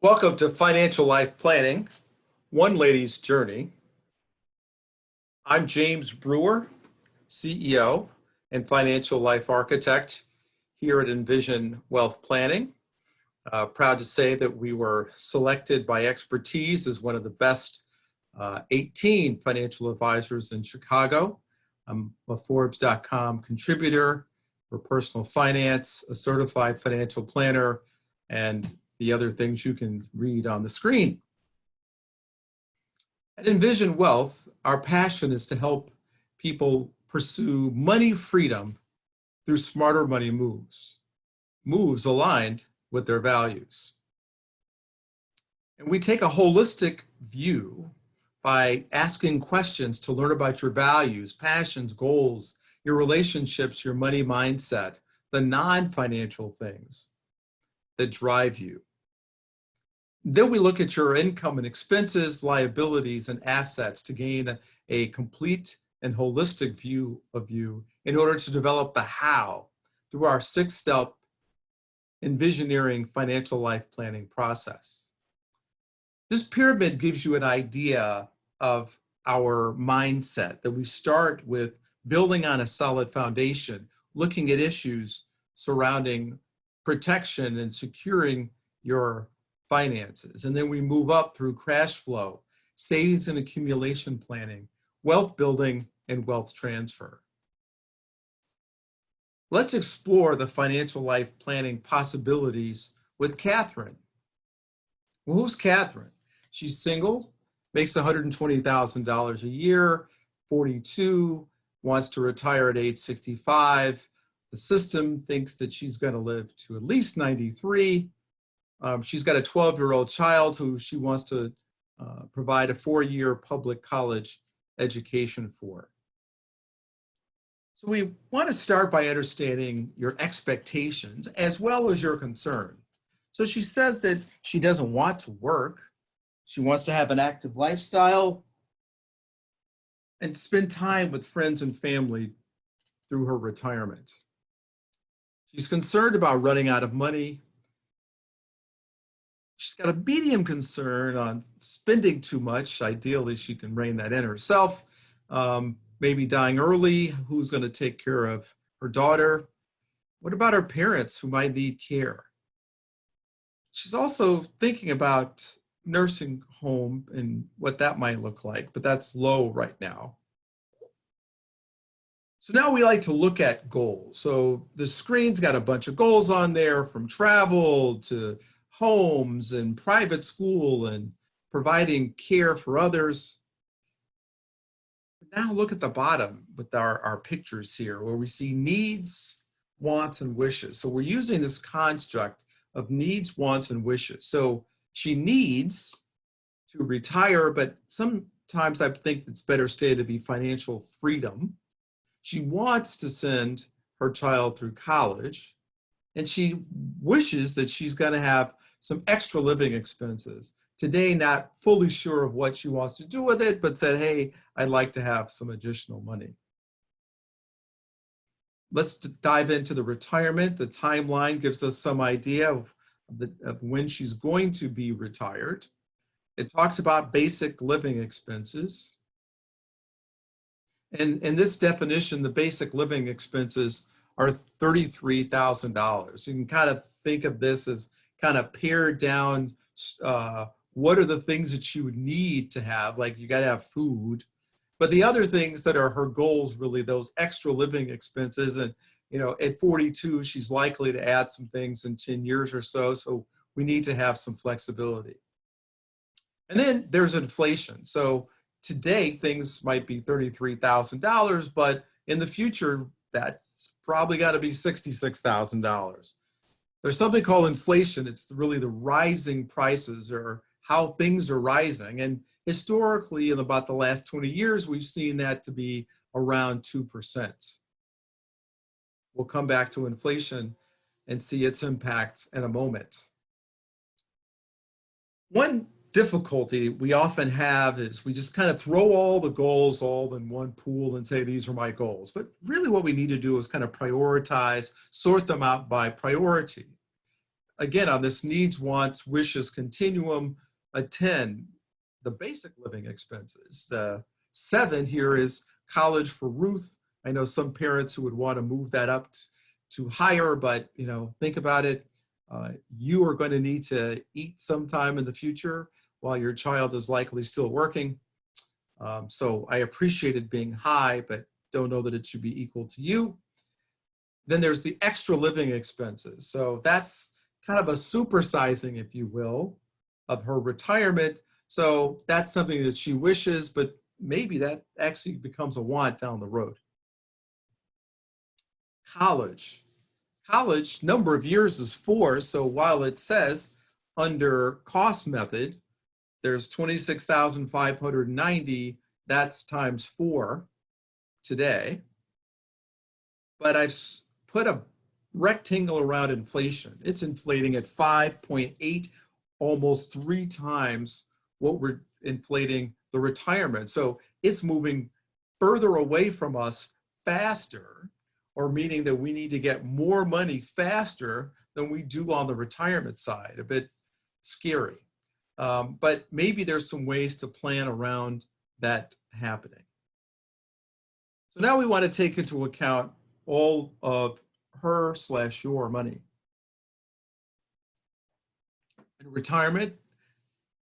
Welcome to Financial Life Planning, One Lady's Journey. I'm James Brewer, CEO and Financial Life Architect here at Envision Wealth Planning. Proud to say that we were selected by Expertise as one of the best 18 financial advisors in Chicago. I'm a Forbes.com contributor for personal finance, a certified financial planner, and the other things you can read on the screen. At Envision Wealth, our passion is to help people pursue money freedom through smarter money moves aligned with their values. And we take a holistic view by asking questions to learn about your values, passions, goals, your relationships, your money mindset, the non-financial things that drive you. Then we look at your income and expenses, liabilities, and assets to gain a complete and holistic view of you in order to develop the how through our 6-step Envisioneering financial life planning process. This pyramid gives you an idea of our mindset, that we start with building on a solid foundation, looking at issues surrounding protection and securing your finances. And then we move up through cash flow, savings and accumulation planning, wealth building, and wealth transfer. Let's explore the financial life planning possibilities with Catherine. Well, who's Catherine? She's single, makes $120,000 a year, 42, wants to retire at age 65. The system thinks that she's going to live to at least 93. She's got a 12-year-old child who she wants to provide a 4-year public college education for. So we want to start by understanding your expectations as well as your concern. So she says that she doesn't want to work. She wants to have an active lifestyle and spend time with friends and family through her retirement. She's concerned about running out of money. She's got a medium concern on spending too much. Ideally, she can rein that in herself. Maybe dying early. Who's going to take care of her daughter? What about her parents who might need care? She's also thinking about nursing home and what that might look like, but that's low right now. So now we like to look at goals. So the screen's got a bunch of goals on there, from travel to homes and private school and providing care for others. Now look at the bottom with our pictures here where we see needs, wants, and wishes. So we're using this construct of needs, wants, and wishes. So she needs to retire, but sometimes I think it's better stated to be financial freedom. She wants to send her child through college, and she wishes that she's going to have some extra living expenses. Today, not fully sure of what she wants to do with it, but said, hey, I'd like to have some additional money. Let's dive into the retirement. The timeline gives us some idea of when she's going to be retired. It talks about basic living expenses. And in this definition, the basic living expenses are $33,000. You can kind of think of this as kind of pared down. What are the things that you would need to have? Like, you got to have food, but the other things that are her goals, really those extra living expenses. And, you know, at 42, she's likely to add some things in 10 years or so. So we need to have some flexibility. And then there's inflation. So today things might be $33,000, but in the future, that's probably got to be $66,000. There's something called inflation. It's really the rising prices or how things are rising. And historically, in about the last 20 years, we've seen that to be around 2%. We'll come back to inflation and see its impact in a moment. One difficulty we often have is we just kind of throw all the goals all in one pool and say, these are my goals. But really what we need to do is kind of prioritize, sort them out by priority. again, on this needs, wants, wishes continuum, a 10, the basic living expenses. The 7 here is college for Ruth. I know some parents who would want to move that up to higher, but think about it. You are going to need to eat sometime in the future while your child is likely still working. So I appreciate it being high, but don't know that it should be equal to you. Then there's the extra living expenses. So that's kind of a supersizing, if you will, of her retirement. So that's something that she wishes, but maybe that actually becomes a want down the road. College, number of years is 4. So while it says under cost method, there's 26,590, that's times 4 today. But I've put a rectangle around inflation. It's inflating at 5.8, almost 3 times what we're inflating the retirement. So it's moving further away from us faster, or meaning that we need to get more money faster than we do on the retirement side. A bit scary. But maybe there's some ways to plan around that happening. So now we want to take into account all of her/your money. In retirement,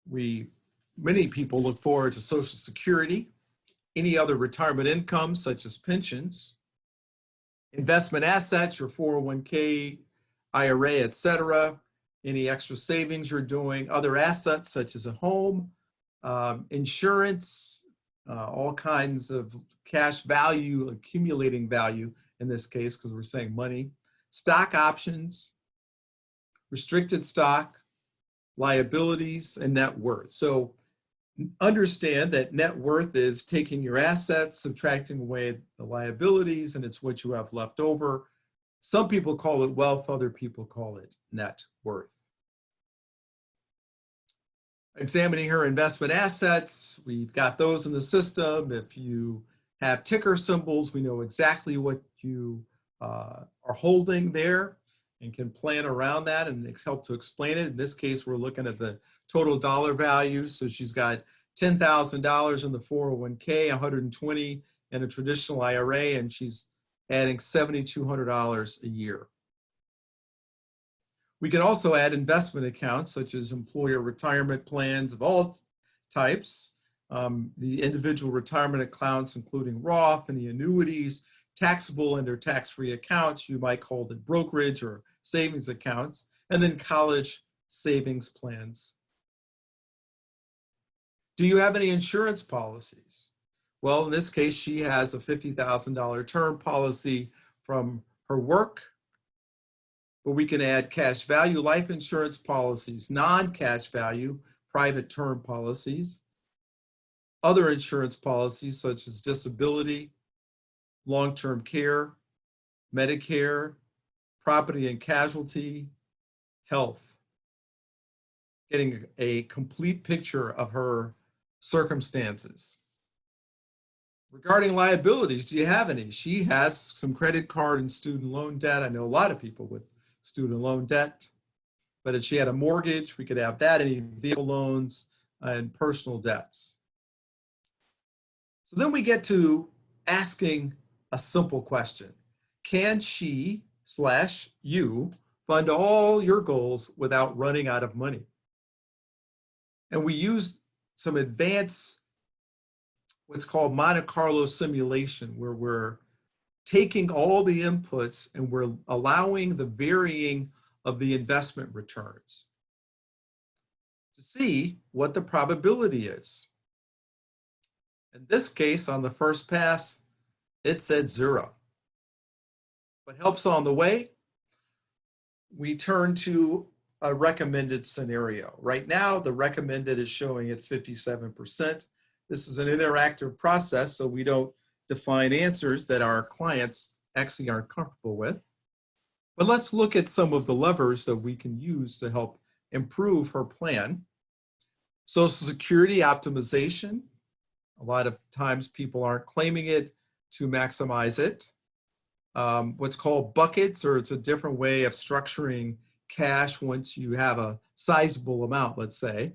many people look forward to Social Security, any other retirement income such as pensions, investment assets, your 401k, IRA, etc., any extra savings you're doing, other assets such as a home, insurance, all kinds of cash value, accumulating value in this case, because we're saying money, stock options, restricted stock, liabilities, and net worth. So understand that net worth is taking your assets, subtracting away the liabilities, and it's what you have left over. Some people call it wealth, other people call it net worth. Examining her investment assets, we've got those in the system. If you have ticker symbols, we know exactly what you are holding there and can plan around that and help to explain it. In this case, we're looking at the total dollar value. So she's got $10,000 in the 401k, 120 in a traditional IRA, and she's adding $7,200 a year. We can also add investment accounts such as employer retirement plans of all types, the individual retirement accounts, including Roth and the annuities, taxable and their tax-free accounts, you might call it brokerage or savings accounts, and then college savings plans. Do you have any insurance policies? Well, in this case, she has a $50,000 term policy from her work, but we can add cash value life insurance policies, non-cash value private term policies, other insurance policies such as disability, long-term care, Medicare, property and casualty, health. Getting a complete picture of her circumstances. Regarding liabilities, do you have any? She has some credit card and student loan debt. I know a lot of people with student loan debt, but if she had a mortgage, we could have that, any vehicle loans and personal debts. So then we get to asking a simple question. Can she/you fund all your goals without running out of money? And we use some advanced, what's called Monte Carlo simulation, where we're taking all the inputs and we're allowing the varying of the investment returns to see what the probability is. In this case, on the first pass, it said 0. What helps on the way? We turn to a recommended scenario. Right now, the recommended is showing at 57%. This is an interactive process, so we don't define answers that our clients actually aren't comfortable with. But let's look at some of the levers that we can use to help improve her plan. Social Security optimization. A lot of times people aren't claiming it to maximize it. What's called buckets, or it's a different way of structuring cash once you have a sizable amount, let's say.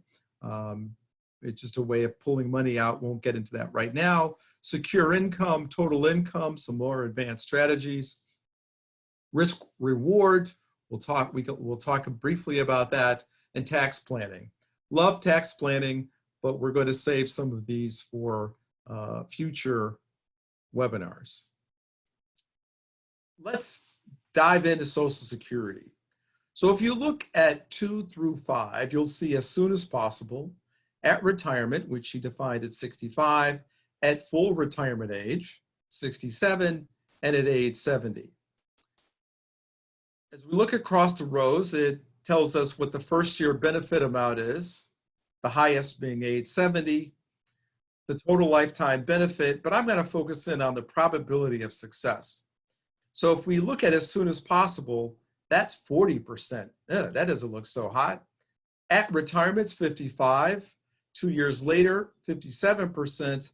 It's just a way of pulling money out. Won't get into that right now. Secure income, total income, some more advanced strategies. Risk reward, we'll talk briefly about that, and tax planning. Love tax planning, but we're going to save some of these for future webinars. Let's dive into Social Security. So if you look at 2 through 5, you'll see as soon as possible, at retirement, which she defined at 65, at full retirement age, 67, and at age 70. As we look across the rows, it tells us what the first year benefit amount is, the highest being age 70, the total lifetime benefit, but I'm going to focus in on the probability of success. So if we look at as soon as possible, that's 40%. That doesn't look so hot. At retirement, it's 55. 2 years later, 57%,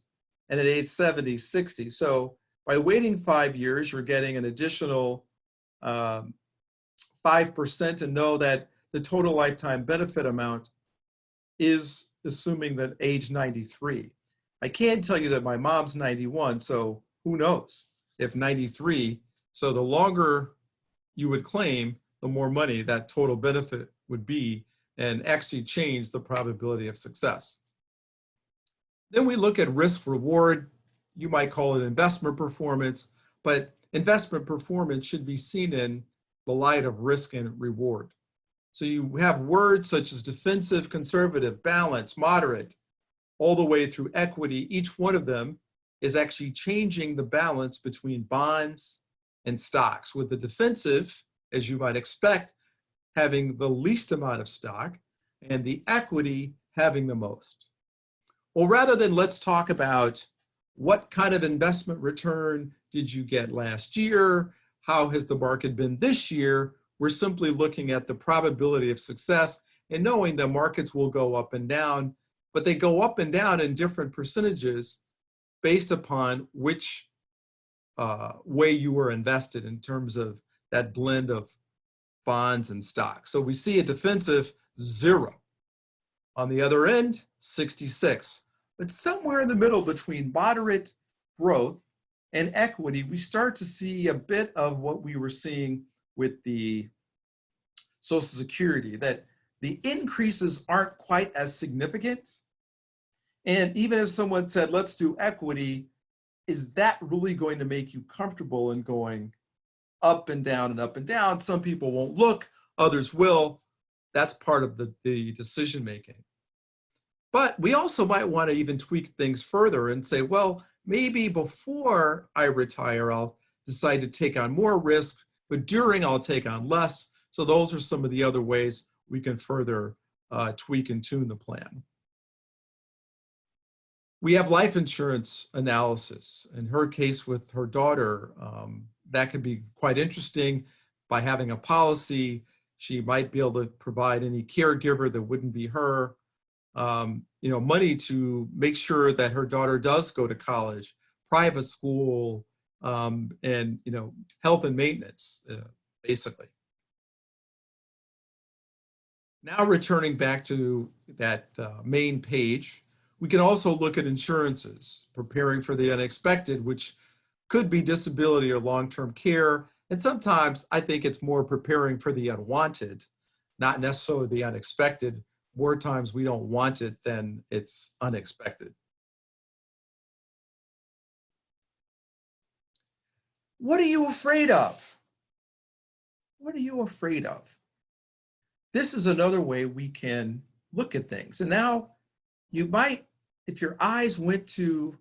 and at age 70, 60. So by waiting 5 years, you're getting an additional 5%, and know that the total lifetime benefit amount is assuming that age 93. I can tell you that my mom's 91, so who knows if 93. So the longer you would claim, the more money that total benefit would be, and actually change the probability of success. Then we look at risk reward. You might call it investment performance, but investment performance should be seen in the light of risk and reward. So you have words such as defensive, conservative, balanced, moderate, all the way through equity. Each one of them is actually changing the balance between bonds and stocks, with the defensive, as you might expect, having the least amount of stock, and the equity having the most. Well, rather than let's talk about what kind of investment return did you get last year, how has the market been this year, we're simply looking at the probability of success and knowing that markets will go up and down, but they go up and down in different percentages based upon which way you were invested in terms of that blend of bonds and stocks. So we see a defensive 0. On the other end, 66. But somewhere in the middle between moderate growth and equity, we start to see a bit of what we were seeing with the Social Security, that the increases aren't quite as significant. And even if someone said, let's do equity, is that really going to make you comfortable in going up and down and up and down? Some people won't look, others will. That's part of the decision making. But we also might want to even tweak things further and say, well, maybe before I retire, I'll decide to take on more risk, but during I'll take on less. So those are some of the other ways we can further tweak and tune the plan. We have life insurance analysis. In her case with her daughter, that could be quite interesting. By having a policy, she might be able to provide any caregiver that wouldn't be her, money to make sure that her daughter does go to college, private school, and health and maintenance, basically. Now returning back to that main page, we can also look at insurances, preparing for the unexpected, which could be disability or long-term care. And sometimes I think it's more preparing for the unwanted, not necessarily the unexpected. More times we don't want it than it's unexpected. What are you afraid of? What are you afraid of? This is another way we can look at things. And now you might, if your eyes went to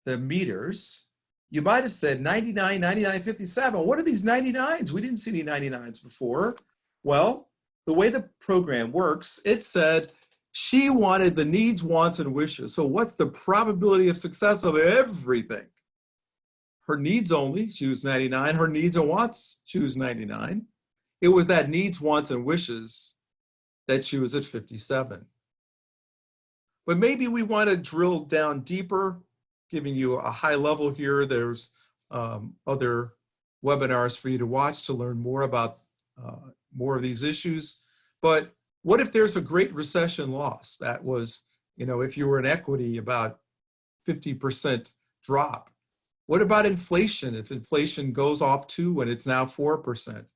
the meters, you might have said 99, 99, 57. What are these 99s? We didn't see any 99s before. Well, the way the program works, it said she wanted the needs, wants, and wishes. So what's the probability of success of everything? Her needs only, she was 99. Her needs and wants, she was 99. It was that needs, wants, and wishes that she was at 57. But maybe we want to drill down deeper, giving you a high level here. There's other webinars for you to watch to learn more about more of these issues. But what if there's a great recession loss? That was, if you were in equity, about 50% drop. What about inflation? If inflation goes off 2 and it's now 4%?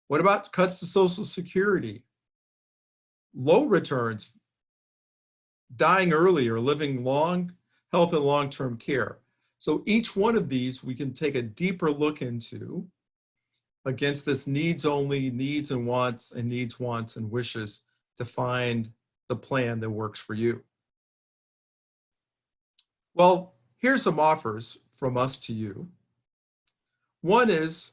What about cuts to Social Security? Low returns, dying early or living long, health and long-term care. So each one of these we can take a deeper look into against this needs only, needs and wants, and needs, wants, and wishes to find the plan that works for you. Well, here's some offers from us to you. One is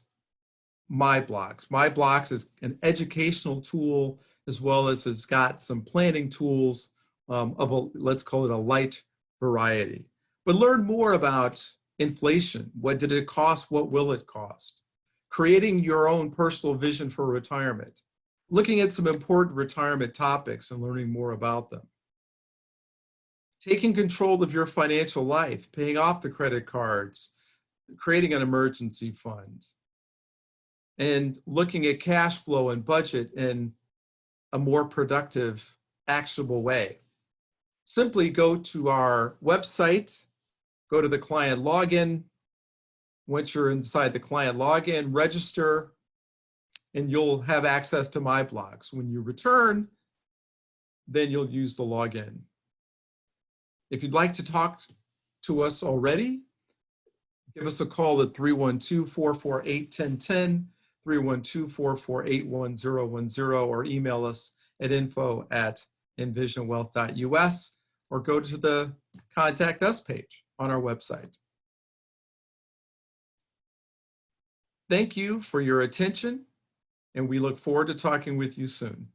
MyBlocks. MyBlocks is an educational tool, as well as it's got some planning tools let's call it a light variety. But learn more about inflation. What did it cost? What will it cost? Creating your own personal vision for retirement. Looking at some important retirement topics and learning more about them. Taking control of your financial life, paying off the credit cards, creating an emergency fund, and looking at cash flow and budget in a more productive, actionable way. Simply go to our website, go to the client login. Once you're inside the client login, register, and you'll have access to MyBlocks. When you return, then you'll use the login. If you'd like to talk to us already, give us a call at 312-448-1010, 312-448-1010, or email us at info@envisionwealth.us, or go to the Contact Us page on our website. Thank you for your attention, and we look forward to talking with you soon.